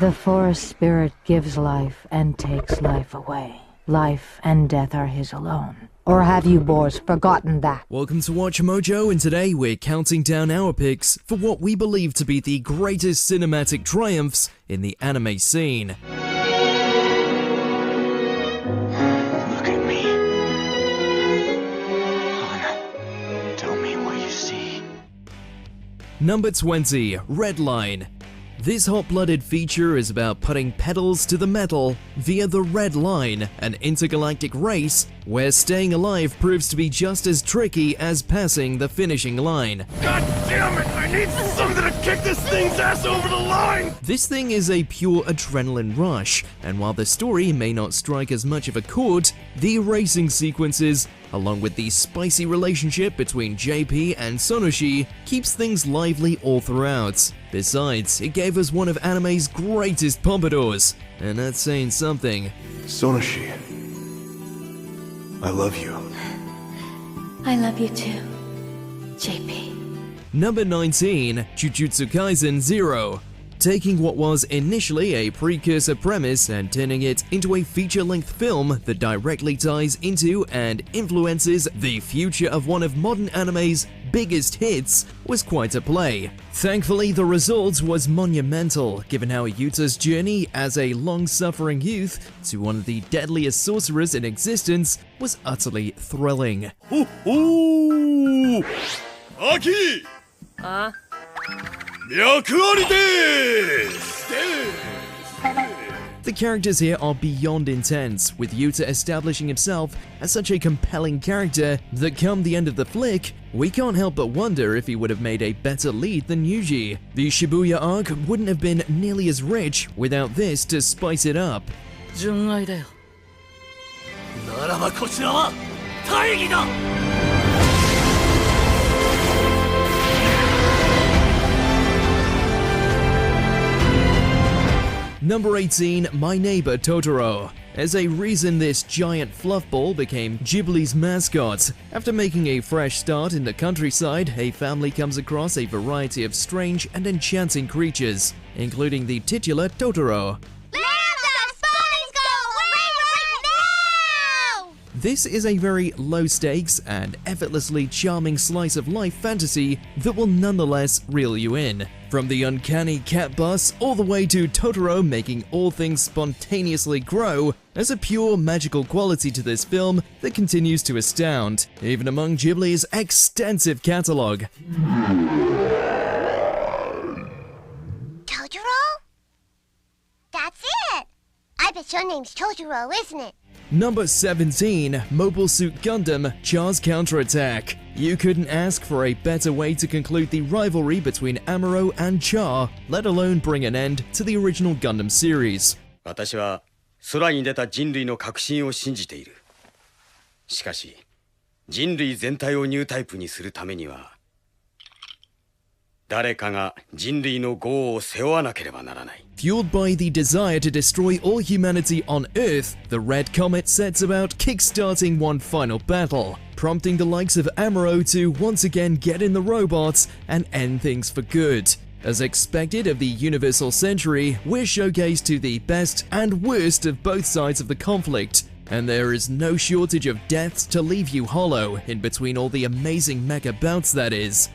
The forest spirit gives life and takes life away. Life and death are his alone. Or have you boys forgotten that? Welcome to Watch Mojo, and today we're counting down our picks for what we believe to be the greatest cinematic triumphs in the anime scene. Look at me. Hana, tell me what you see. Number 20, Redline. This hot-blooded feature is about putting pedals to the metal via the Red Line, an intergalactic race where staying alive proves to be just as tricky as passing the finishing line. God damn it! I need something to kick this thing's ass over the line! This thing is a pure adrenaline rush, and while the story may not strike as much of a chord, the racing sequences, along with the spicy relationship between JP and Sonoshi, keeps things lively all throughout. Besides, it gave us one of anime's greatest pompadours, and that's saying something. Sonoshi, I love you. I love you too, JP. Number 19, Jujutsu Kaisen 0. Taking what was initially a precursor premise and turning it into a feature-length film that directly ties into and influences the future of one of modern anime's biggest hits was quite a play. Thankfully, the result was monumental, given how Yuta's journey as a long-suffering youth to one of the deadliest sorcerers in existence was utterly thrilling. Hoo-hoo! Aki! Huh? 脈ありです The characters here are beyond intense, with Yuta establishing himself as such a compelling character that come the end of the flick, we can't help but wonder if he would have made a better lead than Yuji. The Shibuya arc wouldn't have been nearly as rich without this to spice it up. 純愛だよ。ならばこちらは大義だ Number 18, My Neighbor Totoro. As a reason this giant fluff ball became Ghibli's mascot. After making a fresh start in the countryside, a family comes across a variety of strange and enchanting creatures, including the titular Totoro. This is a very low-stakes and effortlessly charming slice of life fantasy that will nonetheless reel you in. From the uncanny cat bus all the way to Totoro making all things spontaneously grow, there's a pure magical quality to this film that continues to astound, even among Ghibli's extensive catalog. Totoro? That's it! I bet your name's Totoro, isn't it? Number 17, Mobile Suit Gundam Char's Counterattack. You couldn't ask for a better way to conclude the rivalry between Amuro and Char, let alone bring an end to the original Gundam series. 私は空に出た人類の革新を信じている。しかし、人類全体をニュータイプにするためには、誰かが人類の業を背負わなければならない。 Fueled by the desire to destroy all humanity on Earth, the Red Comet sets about kickstarting one final battle, prompting the likes of Amuro to once again get in the robots and end things for good. As expected of the Universal Century, we're showcased to the best and worst of both sides of the conflict, and there is no shortage of deaths to leave you hollow in between all the amazing mecha bouts that is.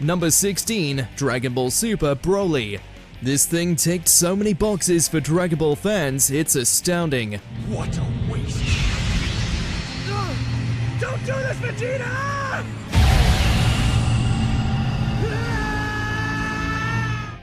Number 16, Dragon Ball Super Broly. This thing ticked so many boxes for Dragon Ball fans, it's astounding. What a waste! Don't do this, Vegeta!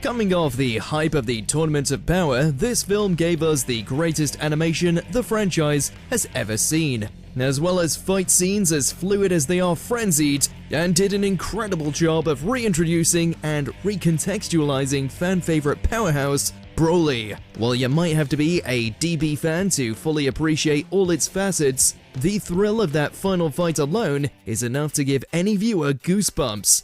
Coming off the hype of the Tournament of Power, this film gave us the greatest animation the franchise has ever seen, as well as fight scenes as fluid as they are frenzied, and did an incredible job of reintroducing and recontextualizing fan-favorite powerhouse Broly. While you might have to be a DB fan to fully appreciate all its facets, the thrill of that final fight alone is enough to give any viewer goosebumps.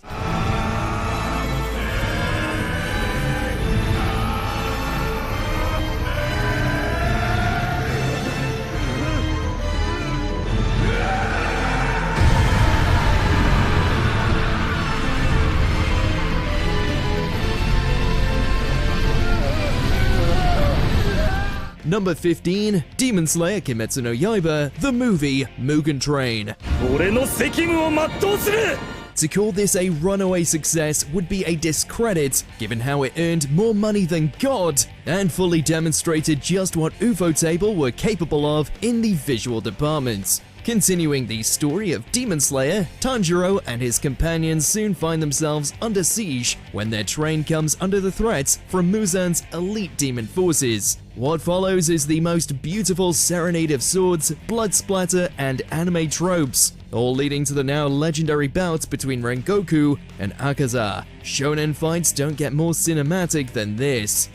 Number 15, Demon Slayer Kimetsu no Yaiba, the movie Mugen Train. 俺の責務を全うする To call this a runaway success would be a discredit, given how it earned more money than God, and fully demonstrated just what Ufotable were capable of in the visual department. Continuing the story of Demon Slayer, Tanjiro and his companions soon find themselves under siege when their train comes under the threat from Muzan's elite demon forces. What follows is the most beautiful serenade of swords, blood splatter, and anime tropes, all leading to the now legendary bout between Rengoku and Akaza. Shonen fights don't get more cinematic than this.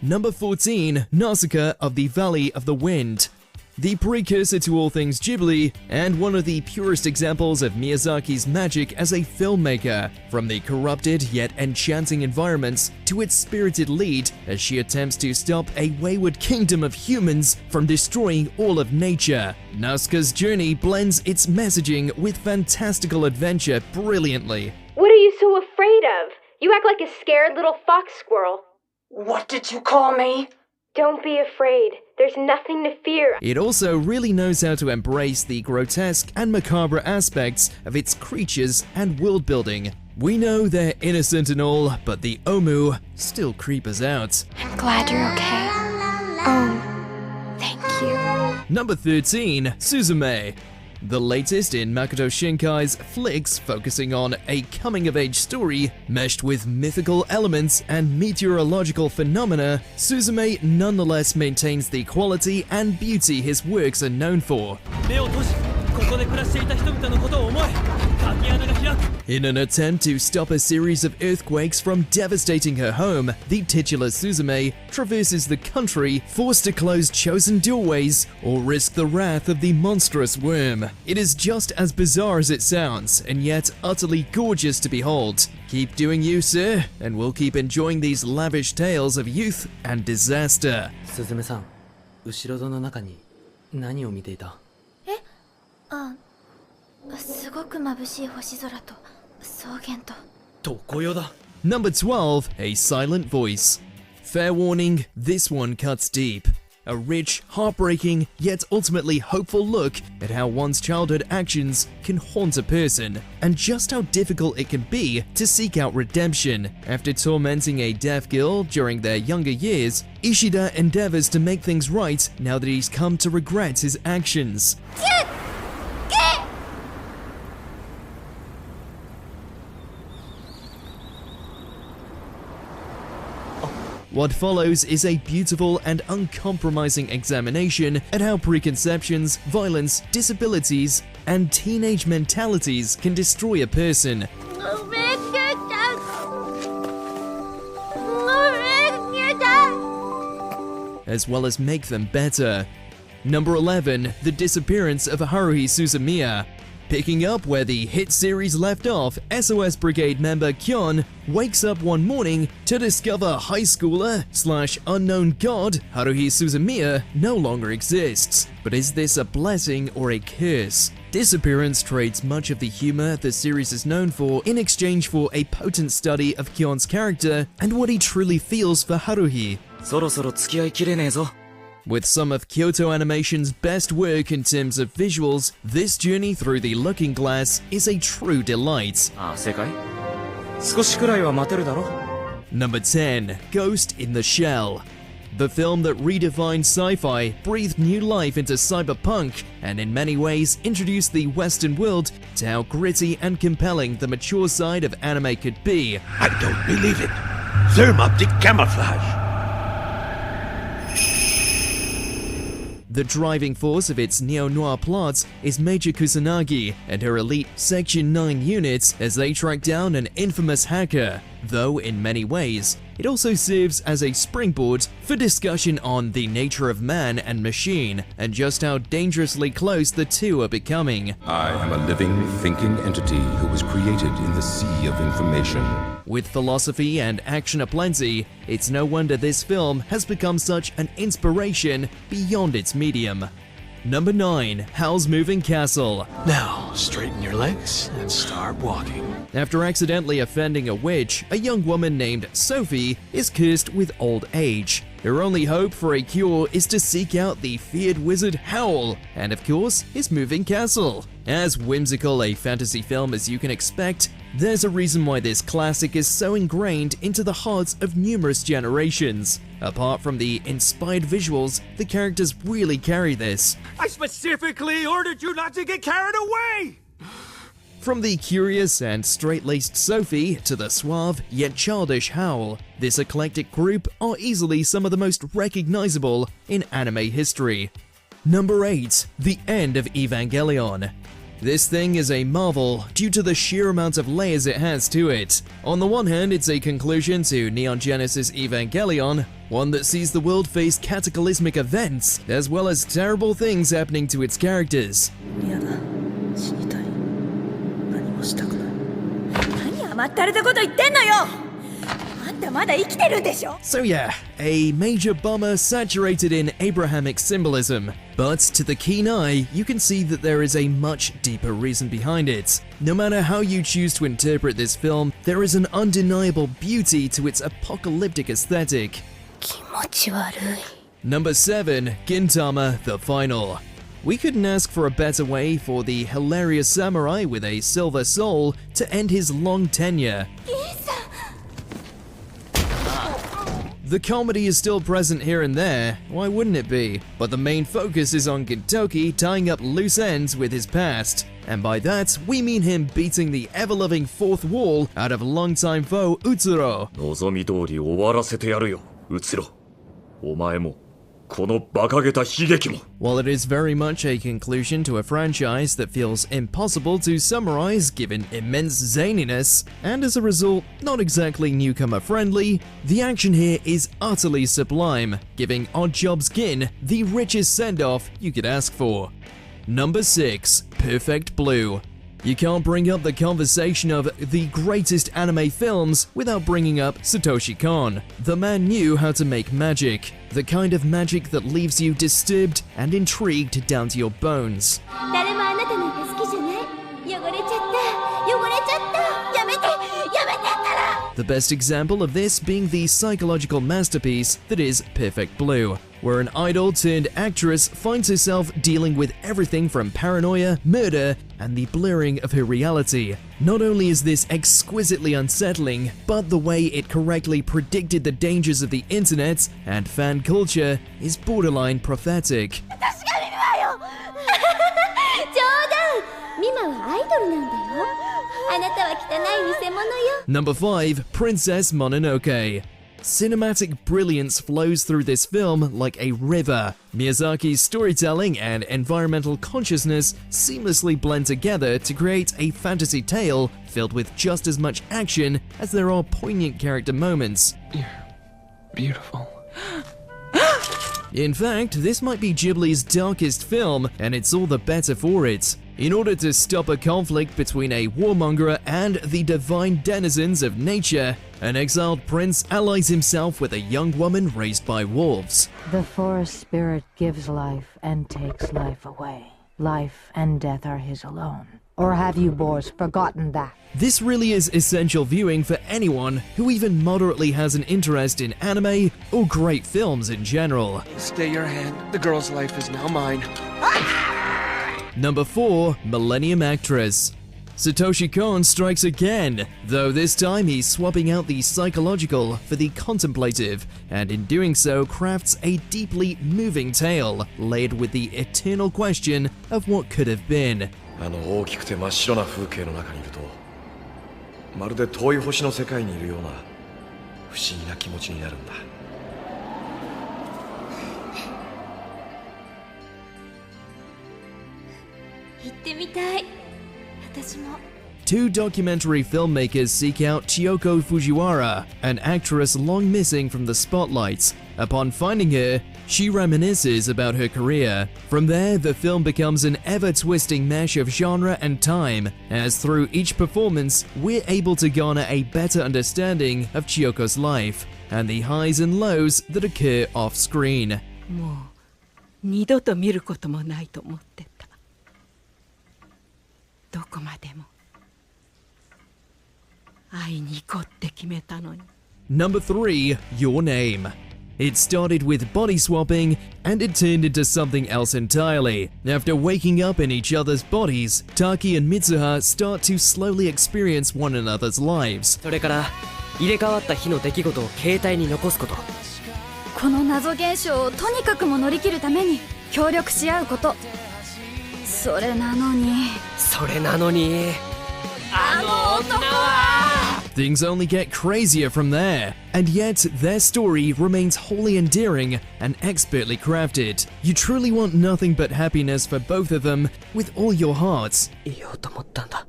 Number 14, Nausicaa of the Valley of the Wind. The precursor to all things Ghibli, and one of the purest examples of Miyazaki's magic as a filmmaker, from the corrupted yet enchanting environments to its spirited lead as she attempts to stop a wayward kingdom of humans from destroying all of nature. Nausicaa's journey blends its messaging with fantastical adventure brilliantly. What are you so afraid of? You act like a scared little fox squirrel. What did you call me? Don't be afraid. There's nothing to fear. It also really knows how to embrace the grotesque and macabre aspects of its creatures and world building. We know they're innocent and all, but the Omu still creep us out. I'm glad you're okay. Oh, thank you. Number 13, Suzume. The latest in Makoto Shinkai's flicks focusing on a coming-of-age story meshed with mythical elements and meteorological phenomena, Suzume nonetheless maintains the quality and beauty his works are known for. In an attempt to stop a series of earthquakes from devastating her home, the titular Suzume traverses the country, forced to close chosen doorways or risk the wrath of the monstrous worm. It is just as bizarre as it sounds, and yet utterly gorgeous to behold. Keep doing you, sir, and we'll keep enjoying these lavish tales of youth and disaster. すずめさん、後ろ戸の中に何を見ていた？すごく眩しい星空と草原と。どこよだ？ Number 12, A Silent Voice. Fair warning, this one cuts deep. A rich, heartbreaking, yet ultimately hopeful look at how one's childhood actions can haunt a person, and just how difficult it can be to seek out redemption. After tormenting a deaf girl during their younger years, Ishida endeavors to make things right now that he's come to regret his actions. What follows is a beautiful and uncompromising examination at how preconceptions, violence, disabilities, and teenage mentalities can destroy a person, as well as make them better. Number 11, The Disappearance of Haruhi Suzumiya. Picking up where the hit series left off, SOS Brigade member Kyon wakes up one morning to discover high schooler / unknown god Haruhi Suzumiya no longer exists. But is this a blessing or a curse? Disappearance trades much of the humor the series is known for in exchange for a potent study of Kyon's character and what he truly feels for Haruhi. そろそろ付き合いきれねえぞ。 With some of Kyoto Animation's best work in terms of visuals, this journey through the Looking Glass is a true delight. ああ、正解？少しくらいは待てるだろ。 Number 10, Ghost in the Shell. The film that redefined sci-fi, breathed new life into cyberpunk, and in many ways introduced the Western world to how gritty and compelling the mature side of anime could be. I don't believe it. Thermoptic camouflage. The driving force of its neo-noir plot is Major Kusanagi and her elite Section 9 units as they track down an infamous hacker, though in many ways, it also serves as a springboard for discussion on the nature of man and machine and just how dangerously close the two are becoming. I am a living, thinking entity who was created in the sea of information. With philosophy and action aplenty, it's no wonder this film has become such an inspiration beyond its medium. Number 9. Howl's Moving Castle. Now, straighten your legs and start walking. After accidentally offending a witch, a young woman named Sophie is cursed with old age. Her only hope for a cure is to seek out the feared wizard Howl, and of course, his moving castle. As whimsical a fantasy film as you can expect, there's a reason why this classic is so ingrained into the hearts of numerous generations. Apart from the inspired visuals, the characters really carry this. I specifically ordered you not to get carried away! From the curious and straight-laced Sophie to the suave yet childish Howl, this eclectic group are easily some of the most recognizable in anime history. Number 8. The End of Evangelion. This thing is a marvel due to the sheer amount of layers it has to it. On the one hand, it's a conclusion to Neon Genesis Evangelion, one that sees the world face cataclysmic events, as well as terrible things happening to its characters. So yeah, a major bummer saturated in Abrahamic symbolism. But to the keen eye, you can see that there is a much deeper reason behind it. No matter how you choose to interpret this film, there is an undeniable beauty to its apocalyptic aesthetic. Number 7. Gintama: The Final. We couldn't ask for a better way for the hilarious samurai with a silver soul to end his long tenure. The comedy is still present here and there, why wouldn't it be? But the main focus is on Gintoki tying up loose ends with his past. And by that, we mean him beating the ever-loving fourth wall out of longtime foe Utsuro. 望み通り終わらせてやるよ、うつろ。お前も、この馬鹿げた悲劇も。 While it is very much a conclusion to a franchise that feels impossible to summarize given immense zaniness, and as a result, not exactly newcomer-friendly, the action here is utterly sublime, giving Oddjob's Gin the richest send-off you could ask for. Number 6. Perfect Blue. You can't bring up the conversation of the greatest anime films without bringing up Satoshi Kon. The man knew how to make magic, the kind of magic that leaves you disturbed and intrigued down to your bones. The best example of this being the psychological masterpiece that is Perfect Blue, where an idol turned actress finds herself dealing with everything from paranoia, murder, and the blurring of her reality. Not only is this exquisitely unsettling, but the way it correctly predicted the dangers of the internet and fan culture is borderline prophetic. Number 5. Princess Mononoke. Cinematic brilliance flows through this film like a river. Miyazaki's storytelling and environmental consciousness seamlessly blend together to create a fantasy tale filled with just as much action as there are poignant character moments. You're beautiful. In fact, this might be Ghibli's darkest film, and it's all the better for it. In order to stop a conflict between a warmonger and the divine denizens of nature, an exiled prince allies himself with a young woman raised by wolves. The forest spirit gives life and takes life away. Life and death are his alone. Or have you boars forgotten that? This really is essential viewing for anyone who even moderately has an interest in anime or great films in general. Stay your hand. The girl's life is now mine. Number 4. Millennium Actress. Satoshi Kon strikes again, though this time he's swapping out the psychological for the contemplative, and in doing so crafts a deeply moving tale, laid with the eternal question of what could have been. 大きくて真っ白な風景の中にいると、まるで遠い星の世界にいるような不思議な気持ちになるんだ。行ってみたい。私も。Two documentary filmmakers seek out Chiyoko Fujiwara, an actress long missing from the spotlight. Upon finding her, she reminisces about her career. From there, the film becomes an ever-twisting mesh of genre and time, as through each performance, we're able to garner a better understanding of Chiyoko's life, and the highs and lows that occur off-screen. もう二度と見ることもないと思ってた。どこまでも会いに行こうって決めたのに。 Number 3, Your Name. It started with body swapping, and it turned into something else entirely. After waking up in each other's bodies, Taki and Mitsuha start to slowly experience one another's lives. それから入れ替わった日の出来事を携帯に残すこと。この謎現象をとにかくも乗り切るために協力し合うこと。それなのにあの男は Things only get crazier from there, and yet their story remains wholly endearing and expertly crafted. You truly want nothing but happiness for both of them with all your hearts. 言おうと思ったんだ。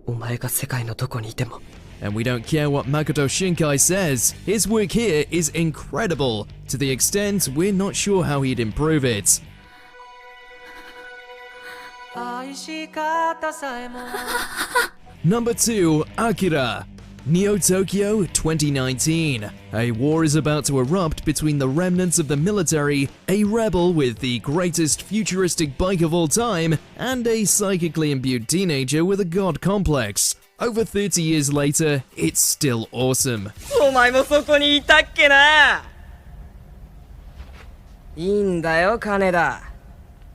お前が世界のどこにいても。 And we don't care what Makoto Shinkai says. His work here is incredible, to the extent we're not sure how he'd improve it. Number 2, Akira. Neo Tokyo 2019. A war is about to erupt between the remnants of the military, a rebel with the greatest futuristic bike of all time, and a psychically imbued teenager with a god complex. Over 30 years later, it's still awesome. お前もそこにいたっけな。いいんだよ、金田。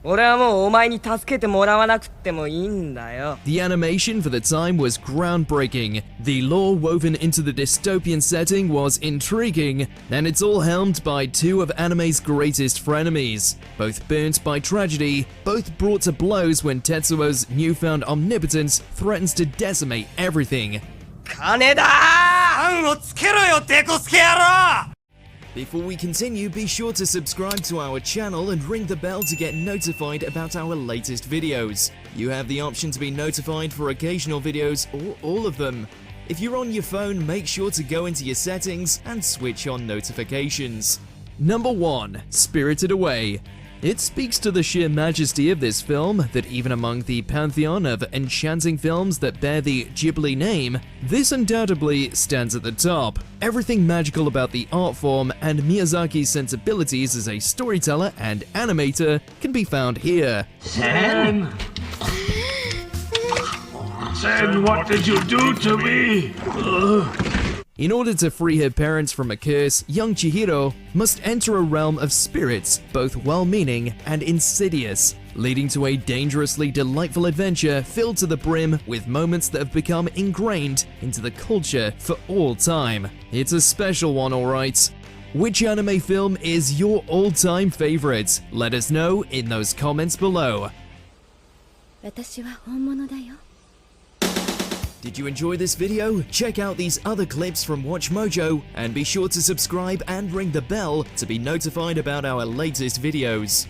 俺はもうお前に助けてもらわなくってもいいんだよ。 The animation for the time was groundbreaking, the lore woven into the dystopian setting was intriguing, and it's all helmed by two of anime's greatest frenemies. Both burnt by tragedy, both brought to blows when Tetsuo's newfound omnipotence threatens to decimate everything. 金田！判をつけろよ、デコスケ野郎！ Before we continue, be sure to subscribe to our channel and ring the bell to get notified about our latest videos. You have the option to be notified for occasional videos or all of them. If you're on your phone, make sure to go into your settings and switch on notifications. Number 1, Spirited Away. It speaks to the sheer majesty of this film that even among the pantheon of enchanting films that bear the Ghibli name, this undoubtedly stands at the top. Everything magical about the art form and Miyazaki's sensibilities as a storyteller and animator can be found here. Sen, what did you do to me? In order to free her parents from a curse, young Chihiro must enter a realm of spirits, both well-meaning and insidious, leading to a dangerously delightful adventure filled to the brim with moments that have become ingrained into the culture for all time. It's a special one, alright. Which anime film is your all-time favorite? Let us know in those comments below. 私は本物だよ。 Did you enjoy this video? Check out these other clips from WatchMojo and be sure to subscribe and ring the bell to be notified about our latest videos.